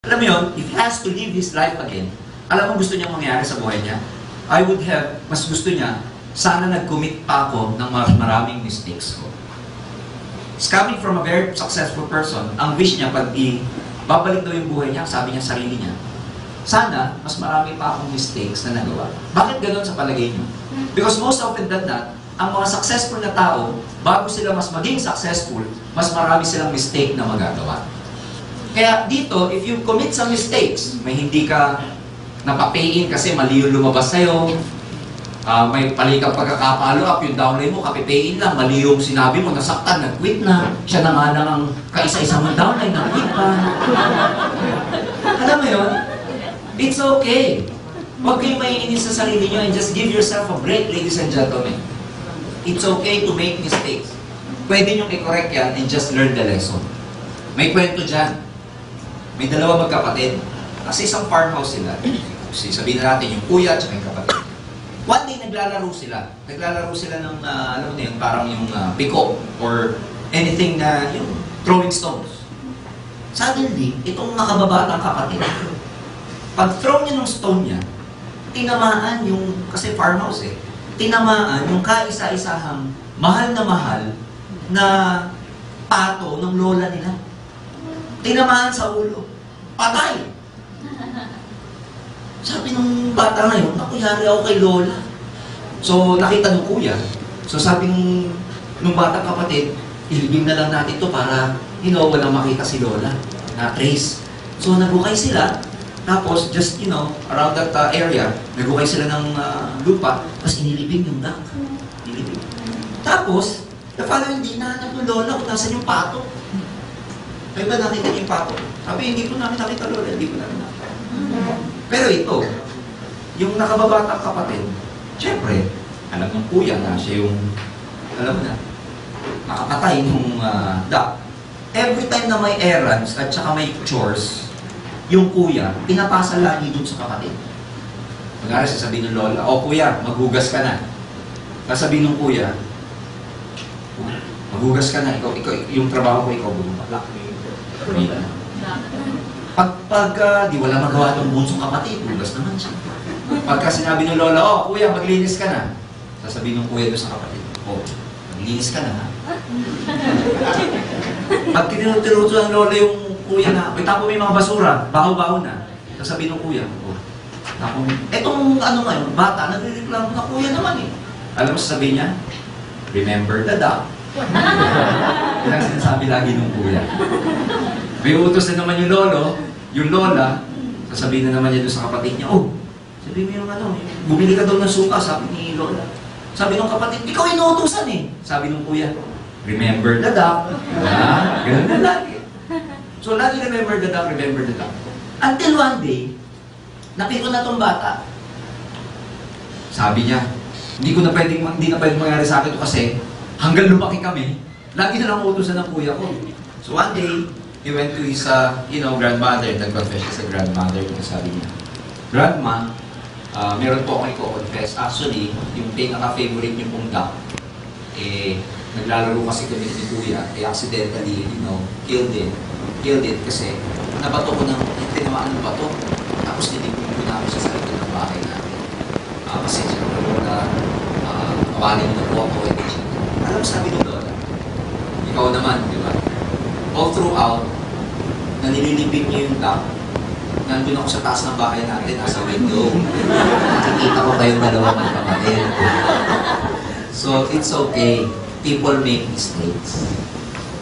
Alam mo yun, if he has to live his life again, alam mo gusto niyang mangyari sa buhay niya? I would have, mas gusto niya, sana nag-commit pa ako ng maraming mistakes ko. It's coming from a very successful person. Ang wish niya, pag babalik daw yung buhay niya, sabi niya sarili niya, sana, mas marami pa akong mistakes na nagawa. Bakit ganoon sa palagay niyo? Because most often than not, ang mga successful na tao, bago sila mas maging successful, mas marami silang mistake na magagawa. Kaya dito, if you commit some mistakes, may hindi ka napapayin kasi mali yung lumabas sa'yo, may pali kang pagkakapalo up, yung downline mo, kapipayin lang, mali yung sinabi mo, nasaktan, nag-quit na, siya na nga lang ang kaisa-isa mong downline, nag-quit pa. Alam mo yun? It's okay. Huwag kayong maiinis sa sarili nyo and just give yourself a break, ladies and gentlemen. It's okay to make mistakes. Pwede nyo i-correct yan and just learn the lesson. May kwento dyan. May dalawa magkapatid. Kasi isang farmhouse sila. Sabihin na natin yung kuya at yung kapatid. One day, naglalaro sila. Naglalaro sila ng, alam mo na yun, parang yung piko or anything na, yung throwing stones. Suddenly, itong nakababatang kapatid, pag-throw niya ng stone niya, tinamaan yung, kasi farmhouse eh, tinamaan yung kaisa-isahang mahal na pato ng lola nila. Tinamaan sa ulo. Patay! Sabi ng bata ngayon, naku, yari ako kay lola. So, nakita ng kuya. So, sabi nung batang kapatid, ilibing na lang natin to para, walang makita si lola na trace. So, nagukay sila. Tapos, just, around that area, nagukay sila ng lupa, tapos inilibing yung duck. Inilibing. Tapos, the following day, nahanap ng lola kung nasan yung pato. Ay ba nakita niyo yung pato? Sabi, hindi ko namin nakita lola, hindi ko namin nakita. Pero ito, yung nakababatang kapatid, syempre, alam ng kuya na siya yung, alam mo na, nakapatay ng duck. Every time na may errands at saka may chores, yung kuya, pinapasa lagi dun sa kapatid. Magkara sasabihin ng lola, o kuya, maghugas ka na. Sasabihin ng kuya, maghugas ka na, ikaw, yung trabaho ko, ikaw bumaba. Pag di wala magawa ng bunsong kapatid, hugas naman siya. Pagka sinabi ng lola, oh kuya, maglinis ka na. Sasabihin ng kuya doon sa kapatid, oh, maglinis ka na ha. Pag tinuturuto ng lola yung kuya na, tapo may mga basura, bahaw-bahaw na. Sasabihin ng kuya, oh, etong ngayon, bata, nagre-reklamo na kuya naman eh. Alam mo sasabihin niya, remember the duck. Yan ang sinasabi lagi ng kuya. May utos na naman yung lolo, yung lola, sasabihin na naman niya doon sa kapatid niya, oh, sabihin mo yung bumili ka daw ng suka, sabi ni lola. Sabi ng kapatid, ikaw inuutosan eh. Sabi ng kuya, remember the duck. Ganun na lagi. So, lagi remember the duck, remember the duck. Until one day, napikon na tong bata. Sabi niya, hindi na pwedeng mangyari sa akin ito kasi hanggang lumaki kami, lagi na lang utosan ng kuya ko. So, one day, he went to his, grandmother, nag-confess siya sa grandmother, sabi niya, Grandma, meron po akong i-confess. Actually, yung pinaka-favorite niyo pong duck, naglalaro kasi kami ni Kuya, accidentally, killed it kasi nabato ko tinamaan ng bato, tapos nilipin ko na ako sa likod ng bahay natin. Kasi siya na kawalin mo po ako, alam mo sabi ng lola, ikaw naman, di ba? All throughout, na nililipin niyo yung duck, nandun ako sa taas ng bahay natin, nasa window. Nakikita ko kayong dalawa magkapatid. So, it's okay. People make mistakes.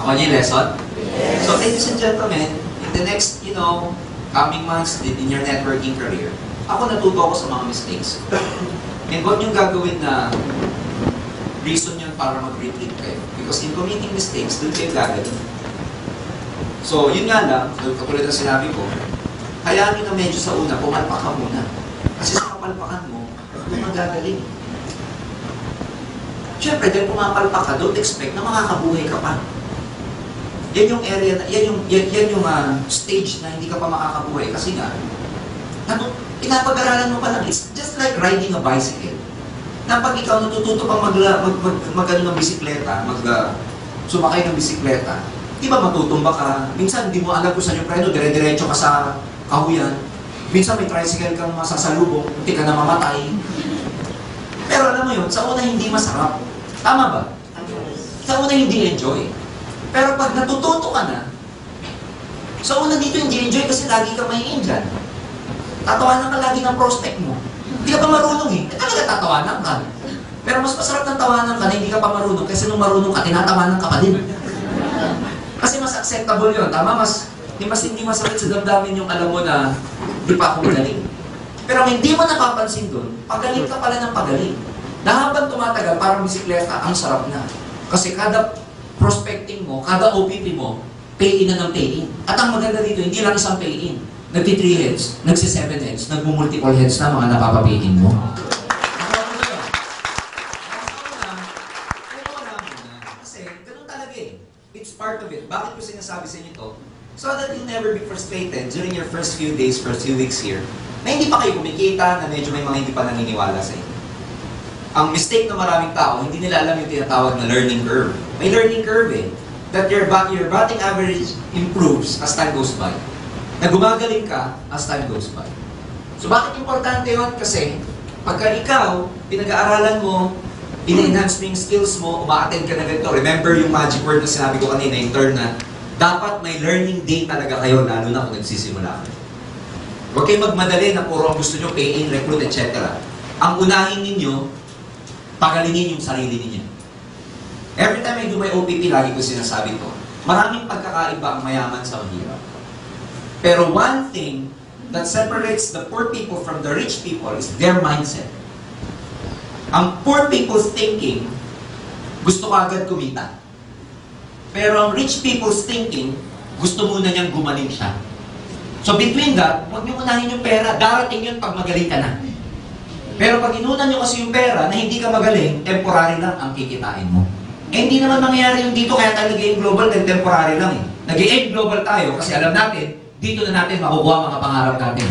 Ako niyo yung lesson? Yes. So, ladies and gentlemen, in the next, coming months in your networking career, ako natuto ako sa mga mistakes. And huwag niyong gagawin na reason yun para mag-retreat kayo. Because in committing mistakes, doon kayo gagawin. So, yun nga lang, katulad ng sinabi ko, hayaan nyo na medyo sa una, pumalpak ka muna. Kasi sa kapalpakan mo, doon magagaling. Siyempre, dahil pumapalpak ka, don't expect na makakabuhay ka pa. Yan yung area, yan yung stage na hindi ka pa makakabuhay. Kasi nga, pinapag-aralan mo pa lang, it's just like riding a bicycle. Na pag ikaw natututo pang ng bisikleta, sumakay ng bisikleta, Di ba matutumba ka? Minsan, di mo alam kung saan yung preno, dire-diretso ka sa kahuyan. Minsan may tricycle kang masasalubong, hindi ka na mamatay. Pero alam mo yun, sa una hindi masarap. Tama ba? Sa una hindi enjoy. Pero pag natututo ka na, sa una dito hindi enjoy kasi lagi ka mahiin dyan. Tatawanan ka lagi ng prospect mo. Hindi ka pa marunong eh. Talaga tatawanan ka. Pero mas masarap ng tawanan ka na hindi ka pa marunong kasi nung marunong ka, tinatawanan ka pa din. Kasi mas acceptable yun. Tama? Mas hindi masakit sa damdamin yung alam mo na di pa ako magaling. Pero hindi mo napapansin doon, pagaling ka pala ng pagaling. Na habang tumatagal, parang bisikleta, ang sarap na. Kasi kada prospecting mo, kada OPP mo, pay-in na ng pay-in. At ang maganda dito, hindi lang isang pay-in. Nagti-3 heads, nagsi-7 heads, nagmumultiple heads na mga napapapay-in mo. Kasi, ganun talaga eh. It's part of it. Bakit ko sinasabi sa inyo to? So that you'll never be frustrated during your first few days, first few weeks here, na hindi pa kayo kumikita, na medyo may mga hindi pa naniniwala sa inyo. Ang mistake ng maraming tao, hindi nila alam yung tinatawag na learning curve. May learning curve eh. That your batting average improves as time goes by. Na gumagaling ka as time goes by. So bakit importante yun? Kasi pagka ikaw, pinag-aaralan mo, ina-enhance mo yung skills mo, uma-attend ka na ganito. Remember yung magic word na sinabi ko kanina, yung term na dapat may learning day talaga kayo, lalo na kung nagsisimula kayo. Huwag kayong magmadali na puro ang gusto nyo, pay-in, recruit, etc. Ang unahin ninyo, pagalingin yung sarili ninyo. Every time I do my OPP, lagi ko sinasabi to, maraming pagkakaiba ang mayaman sa mahirap. Pero one thing that separates the poor people from the rich people is their mindset. Ang poor people's thinking, gusto ko agad kumita. Pero ang rich people's thinking, gusto muna niyang gumaling siya. So between that, huwag niyo unahin yung pera. Darating yun pag magaling ka na. Pero pag inunan niyo kasi yung pera na hindi ka magaling, temporary lang ang kikitain mo. Eh hindi naman mangyayari yung dito, kaya tayo nag-aim global, temporary lang eh. Nag-aim global tayo kasi alam natin, dito na natin makukuha ang mga pangarap natin.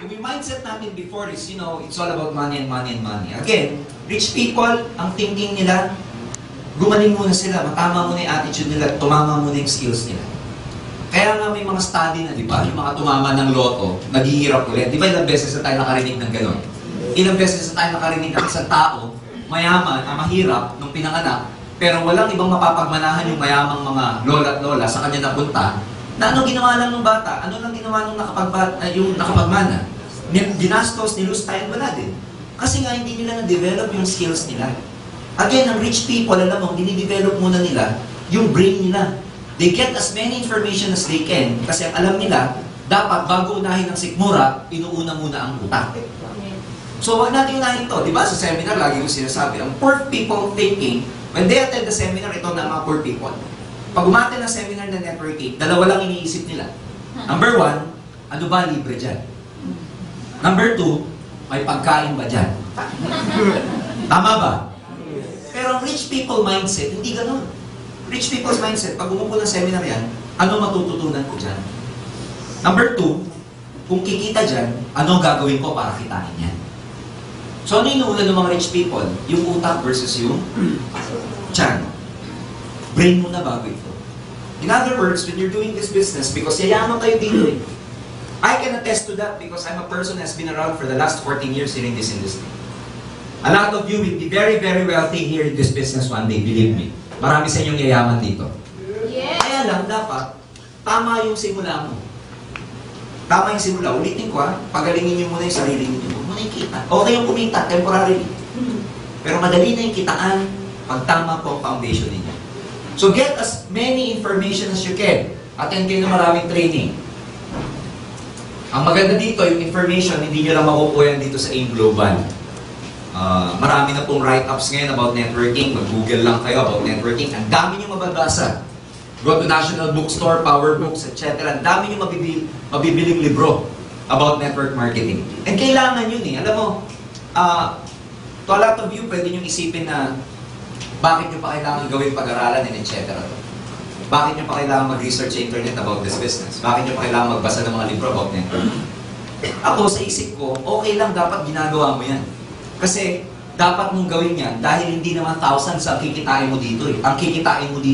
Yung mindset natin before is, you know, it's all about money and money and money. Again, rich people, ang thinking nila, gumaling muna sila, matama muna yung attitude nila, tumama muna yung skills nila. Kaya nga may mga study na, di ba, yung mga tumama ng loto, naghihirap ulit. Di ba ilang beses na tayo nakarinig ng gano'n? Ilang beses na tayo nakarinig ng isang tao, mayaman, mahirap, nung pinanganak, pero walang ibang mapapagmanahan yung mayamang mga lola at lola sa kanya napunta, na ano ginawa lang ng bata? Ano lang ginawa nung yung nakapagmana? Ginastos, nilustay, wala din. Kasi nga hindi nila na-develop yung skills nila. Again, ang rich people, alam mo, dinidevelop muna nila yung brain nila. They get as many information as they can kasi ang alam nila, dapat bago unahin ang sikmura, inuuna muna ang utak. So wag natin unahin ito. Di ba sa seminar, lagi ko sinasabi, ang poor people thinking, when they attend the seminar, ito na mga poor people. Pag umattend ng seminar na networking, dalawa lang iniisip nila. Number 1, ano ba libre dyan? Number 2, may pagkain ba dyan? Tama ba? Pero ang rich people mindset, hindi ganun. Rich people's mindset, pag umupo ng seminar yan, ano matututunan ko dyan? Number 2, kung kikita dyan, ano gagawin ko para kitain yan? So ano inuulan ng mga rich people? Yung utak versus yung tiyan. Brain muna bago ito. In other words, when you're doing this business, because yayaman kayo dito eh. I can attest to that because I'm a person that's been around for the last 14 years here in this industry. A lot of you will be very, very wealthy here in this business one day, believe me. Marami sa inyong yayaman dito. Yes. Kaya lang, dapat, tama yung simula mo. Tama yung simula. Ulitin ko pagalingin niyo muna yung sarili niyo. Huwag muna yung kita. Okay yung kumita, temporarily. Pero madali na yung kitaan pag tama po ang foundation ninyo. So get as many information as you can. Attend kayo ng maraming training. Ang maganda dito, yung information, hindi nyo lang makukuha yan dito sa AIM Global. Marami na pong write-ups ngayon about networking. Mag-google lang kayo about networking. Ang dami nyo mababasa. Go to National Bookstore, Power Books, etc. Ang dami nyo mabibiling libro about network marketing. And kailangan yun eh. Alam mo, to a lot of you, pwede nyo isipin na bakit nyo pa kailangan gawin pag-aralan and etc. Bakit nyo pa kailangan mag-research sa internet about this business? Bakit nyo pa kailangan magbasa ng mga libro about network? Ako, sa isip ko, okay lang dapat ginagawa mo yan. Kasi, dapat mong gawin yan dahil hindi naman thousands ang kikitain mo dito eh. Ang kikitain mo dito